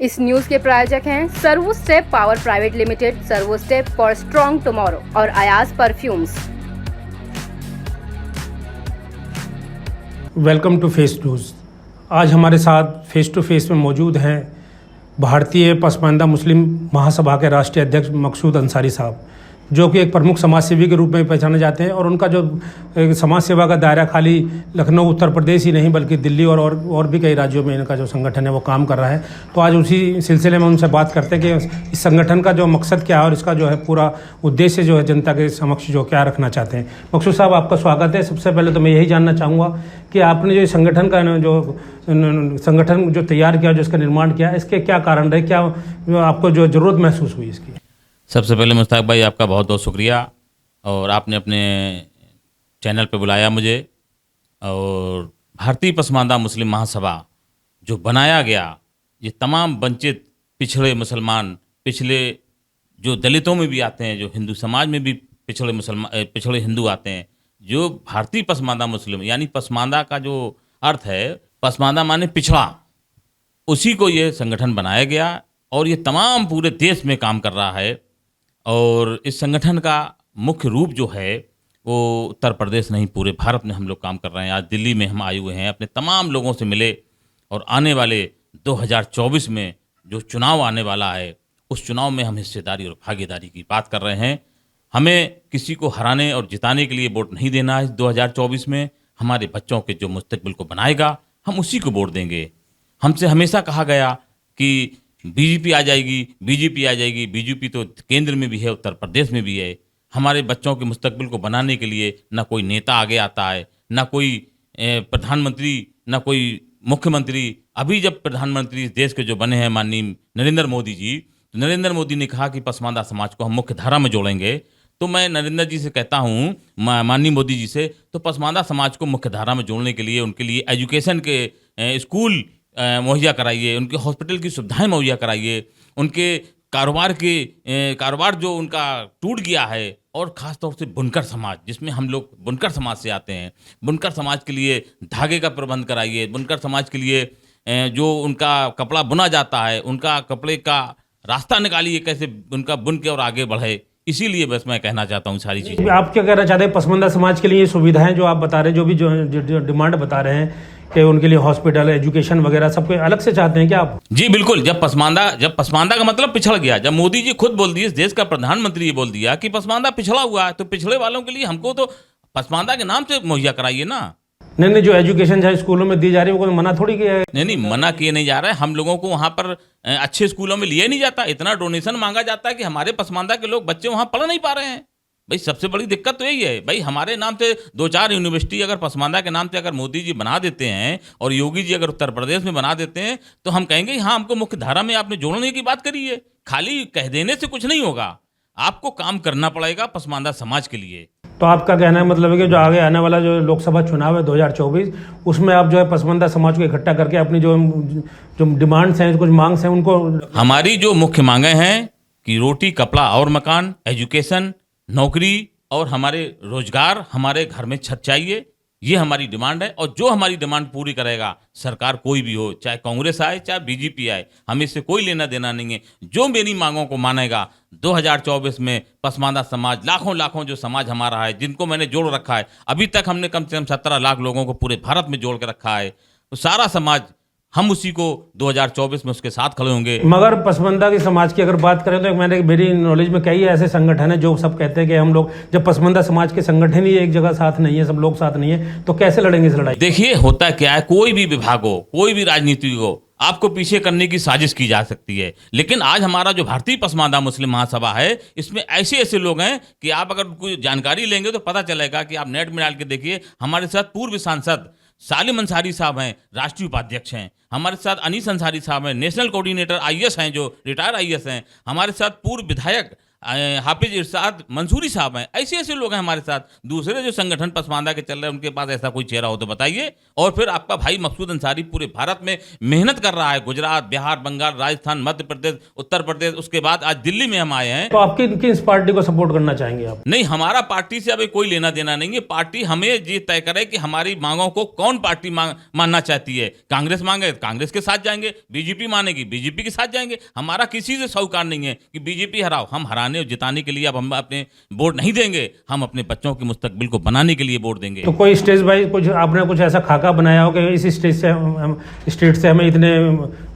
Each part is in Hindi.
इस न्यूज के प्रायोजक हैं Servo Step power private limited, Servo Step for strong tomorrow और Ayaz perfumes. Welcome to Face News. आज हमारे साथ फेस टू फेस में मौजूद हैं भारतीय पसमानदा मुस्लिम महासभा के राष्ट्रीय अध्यक्ष मकसूद अंसारी साहब, जो कि एक प्रमुख समाज सेवी के रूप में पहचाने जाते हैं। और उनका जो समाज सेवा का दायरा खाली लखनऊ उत्तर प्रदेश ही नहीं बल्कि दिल्ली और भी कई राज्यों में इनका जो संगठन है वो काम कर रहा है। तो आज उसी सिलसिले में उनसे बात करते हैं कि इस संगठन का जो मकसद क्या है और इसका जो है पूरा उद्देश्य जो है जनता के समक्ष जो क्या रखना चाहते हैं। मकसूद साहब, आपका स्वागत है। सबसे पहले तो मैं यही जानना चाहूँगा कि आपने जो संगठन का संगठन जो तैयार किया, जो इसका निर्माण किया, इसके क्या कारण रहे, क्या आपको जो ज़रूरत महसूस हुई इसकी? सबसे पहले मुश्ताक भाई, आपका बहुत बहुत शुक्रिया, और आपने अपने चैनल पे बुलाया मुझे। और भारतीय पसमानदा मुस्लिम महासभा जो बनाया गया, ये तमाम वंचित पिछड़े मुसलमान, पिछले जो दलितों में भी आते हैं, जो हिंदू समाज में भी पिछड़े हिंदू आते हैं, जो भारतीय पसमानदा मुस्लिम, यानी पसमानदा का जो अर्थ है, पसमानदा माने पिछड़ा, उसी को ये संगठन बनाया गया और ये तमाम पूरे देश में काम कर रहा है। और इस संगठन का मुख्य रूप जो है वो उत्तर प्रदेश नहीं, पूरे भारत में हम लोग काम कर रहे हैं। आज दिल्ली में हम आए हुए हैं, अपने तमाम लोगों से मिले, और आने वाले 2024 में जो चुनाव आने वाला है, उस चुनाव में हम हिस्सेदारी और भागीदारी की बात कर रहे हैं। हमें किसी को हराने और जिताने के लिए वोट नहीं देना है। 2024 में हमारे बच्चों के जो मुस्तकबिल को बनाएगा, हम उसी को वोट देंगे। हमसे हमेशा कहा गया कि बीजेपी आ जाएगी, बीजेपी आ जाएगी। बीजेपी तो केंद्र में भी है, उत्तर प्रदेश में भी है। हमारे बच्चों के मुस्तकबिल को बनाने के लिए ना कोई नेता आगे आता है, ना कोई प्रधानमंत्री, ना कोई मुख्यमंत्री। अभी जब प्रधानमंत्री इस देश के जो बने हैं माननीय नरेंद्र मोदी जी, तो नरेंद्र मोदी ने कहा कि पसमानदा समाज को हम मुख्य धारा में जोड़ेंगे। तो मैं नरेंद्र जी से कहता हूँ, माननीय मोदी जी से, तो पसमानदा समाज को मुख्य धारा में जोड़ने के लिए उनके लिए एजुकेशन के स्कूल मुहैया कराइए, उनके हॉस्पिटल की सुविधाएं मुहैया कराइए, उनके कारोबार जो उनका टूट गया है, और ख़ास तौर से बुनकर समाज, जिसमें हम लोग बुनकर समाज से आते हैं, बुनकर समाज के लिए धागे का प्रबंध कराइए। बुनकर समाज के लिए जो उनका कपड़ा बुना जाता है, उनका कपड़े का रास्ता निकालिए, कैसे उनका बुन के और आगे बढ़े। इसीलिए बस मैं कहना चाहता हूँ सारी चीज़ें। आप क्या कहना चाहते हैं पसमानदा समाज के लिए सुविधाएं जो आप बता रहे हैं, जो भी जो डिमांड बता रहे हैं कि उनके लिए हॉस्पिटल, एजुकेशन वगैरह सब कोई अलग से चाहते हैं क्या आप? जी बिल्कुल। जब पसमानदा का मतलब पिछड़ गया, जब मोदी जी खुद बोल दिए, इस देश का प्रधानमंत्री ये बोल दिया कि पसमानदा पिछड़ा हुआ है, तो पिछड़े वालों के लिए हमको तो पसमानदा के नाम से मुहैया कराइए ना। नहीं, जो एजुकेशन जो स्कूलों में दी जा रही है वो कोई मना थोड़ी किया है। नहीं, मना किए नहीं जा रहा है। हम लोगों को वहाँ पर अच्छे स्कूलों में लिया नहीं जाता। इतना डोनेशन मांगा जाता है कि हमारे पसमानदा के लोग, बच्चे वहाँ पढ़ नहीं पा रहे हैं। भाई सबसे बड़ी दिक्कत तो यही है। भाई हमारे नाम से 2-4 यूनिवर्सिटी अगर पसमानदा के नाम से अगर मोदी जी बना देते हैं, और योगी जी अगर उत्तर प्रदेश में बना देते हैं, तो हम कहेंगे हाँ, हमको मुख्य धारा में आपने जोड़ने की बात करी है। खाली कह देने से कुछ नहीं होगा, आपको काम करना पड़ेगा पसमानदा समाज के लिए। तो आपका कहना है मतलब है कि जो आगे आने वाला जो लोकसभा चुनाव है 2024, उसमें आप जो है पसमानदा समाज को इकट्ठा करके अपनी जो डिमांड्स हैं, कुछ मांग्स हैं, उनको। हमारी जो मुख्य मांगे हैं कि रोटी, कपड़ा और मकान, एजुकेशन, नौकरी और हमारे रोजगार, हमारे घर में छत चाहिए, ये हमारी डिमांड है। और जो हमारी डिमांड पूरी करेगा, सरकार कोई भी हो, चाहे कांग्रेस आए चाहे बीजेपी आए, हमें इससे कोई लेना देना नहीं है। जो मेरी मांगों को मानेगा, 2024 में पसमानदा समाज, लाखों जो समाज हमारा है, जिनको मैंने जोड़ रखा है, अभी तक हमने कम से कम 17 लाख लोगों को पूरे भारत में जोड़ के रखा है, तो सारा समाज, हम उसी को 2024 में उसके साथ खड़े होंगे। मगर पसमानदा की समाज की अगर बात करें तो मेरी नॉलेज में कई ऐसे संगठन है जो सब कहते हैं कि हम लोग, जब पसमानदा समाज के संगठन ही एक जगह साथ नहीं है, सब लोग साथ नहीं है, तो कैसे लड़ेंगे इस लड़ाई? देखिए, होता क्या है, कोई भी विभाग हो, कोई भी राजनीति हो, आपको पीछे करने की साजिश की जा सकती है। लेकिन आज हमारा जो भारतीय पसमानदा मुस्लिम महासभा है, इसमें ऐसे लोग हैं कि आप अगर कोई जानकारी लेंगे तो पता चलेगा कि आप नेट में डाल के देखिए। हमारे साथ पूर्व सांसद सालिम अंसारी साहब हैं, राष्ट्रीय उपाध्यक्ष हैं। हमारे साथ अनीस अंसारी साहब हैं, नेशनल कोऑर्डिनेटर IAS हैं, जो रिटायर IAS हैं। हमारे साथ पूर्व विधायक हाफिज इरशाद मंसूरी साहब हैं, ऐसे ऐसे लोग हैं हमारे साथ। दूसरे जो संगठन पसमानदा के चल रहे हैं उनके पास ऐसा कोई चेहरा हो तो बताइए। और फिर आपका भाई मकसूद अंसारी पूरे भारत में मेहनत कर रहा है, गुजरात, बिहार, बंगाल, राजस्थान, मध्य प्रदेश, उत्तर प्रदेश, उसके बाद आज दिल्ली में हम आए हैं। तो आप किस पार्टी को सपोर्ट करना चाहेंगे आप? नहीं, हमारा पार्टी से अभी कोई लेना देना नहीं है। पार्टी हमें ये तय करे कि हमारी मांगों को कौन पार्टी मानना चाहती है। कांग्रेस मांगे कांग्रेस के साथ जाएंगे, बीजेपी मानेगी बीजेपी के साथ जाएंगे। हमारा किसी से सौकार नहीं है कि बीजेपी हराओ। हम हराने और जिताने के लिए अब हम अपने वोट नहीं देंगे, हम अपने बच्चों के मुस्तकबिल को बनाने के लिए वोट देंगे। तो कोई स्टेज वाइज कुछ आपने कुछ ऐसा खाका बनाया हो कि इस स्टेट से हमें इतने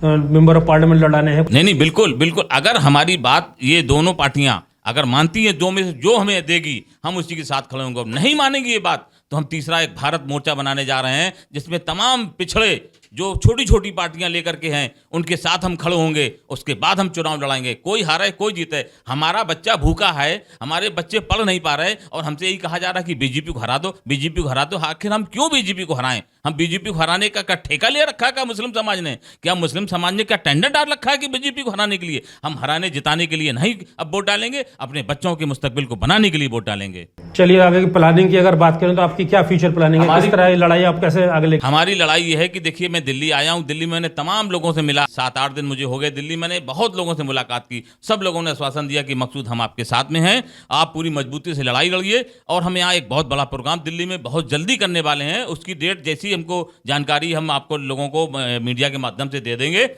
मेंबर ऑफ पार्लियामेंट लड़ाने हैं? नहीं, बिल्कुल बिल्कुल। अगर हमारी बात ये दोनों पार्टियां अगर मानती है, दो में से जो हमें देगी हम उसी के साथ खड़े होंगे। नहीं मानेंगी ये बात तो हम तीसरा एक भारत मोर्चा बनाने जा रहे हैं, जिसमें तमाम पिछड़े जो छोटी छोटी पार्टियां लेकर के हैं उनके साथ हम खड़े होंगे। उसके बाद हम चुनाव लड़ाएंगे, कोई हारे कोई जीते। हमारा बच्चा भूखा है, हमारे बच्चे पढ़ नहीं पा रहे और हमसे यही कहा जा रहा है कि बीजेपी को हरा दो, बीजेपी को हरा दो। आखिर हम क्यों बीजेपी को हराएं? हम बीजेपी को हराने का क्या ठेका ले रखा है क्या मुस्लिम समाज ने? क्या मुस्लिम समाज ने क्या टेंडर डाल रखा है कि बीजेपी को हराने के लिए? हम हराने जिताने के लिए नहीं अब वोट डालेंगे, अपने बच्चों के मुस्तकबिल को बनाने के लिए वोट डालेंगे। चलिए, आगे की प्लानिंग की अगर बात करें तो आपकी क्या फ्यूचर प्लानिंग है? किस तरह ये लड़ाई आप कैसे आगे लेके? हमारी लड़ाई ये है कि देखिए, मैं दिल्ली आया हूँ, दिल्ली में मैंने तमाम लोगों से मिला। 7-8 दिन मुझे हो गए दिल्ली, मैंने बहुत लोगों से मुलाकात की। सब लोगों ने आश्वासन दिया कि मकसूद हम आपके साथ में हैं, आप पूरी मजबूती से लड़ाई लड़िए। और हम यहाँ एक बहुत बड़ा प्रोग्राम दिल्ली में बहुत जल्दी करने वाले हैं। उसकी डेट जैसी हमको जानकारी हम आपको लोगों को मीडिया के माध्यम से दे देंगे।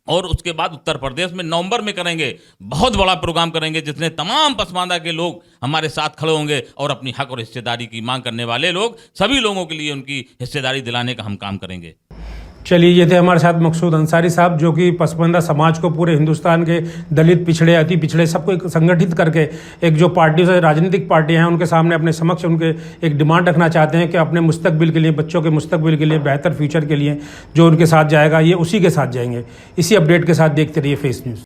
और उसके बाद उत्तर प्रदेश में नवंबर में करेंगे, बहुत बड़ा प्रोग्राम करेंगे जिसमें तमाम पसमानदा के लोग हमारे साथ खड़े होंगे और अपनी हक और हिस्सेदारी की मांग करने वाले लोग, सभी लोगों के लिए उनकी हिस्सेदारी दिलाने का हम काम करेंगे। चलिए, ये थे हमारे साथ मकसूद अंसारी साहब, जो कि पसमानदा समाज को पूरे हिंदुस्तान के दलित, पिछड़े, अति पिछड़े सबको एक संगठित करके एक जो पार्टी से राजनीतिक पार्टियां हैं उनके सामने अपने समक्ष उनके एक डिमांड रखना चाहते हैं कि अपने मुस्तकबिल के लिए, बच्चों के मुस्तकबिल के लिए, बेहतर फ्यूचर के लिए जो उनके साथ जाएगा ये उसी के साथ जाएंगे। इसी अपडेट के साथ देखते रहिए फेस न्यूज़।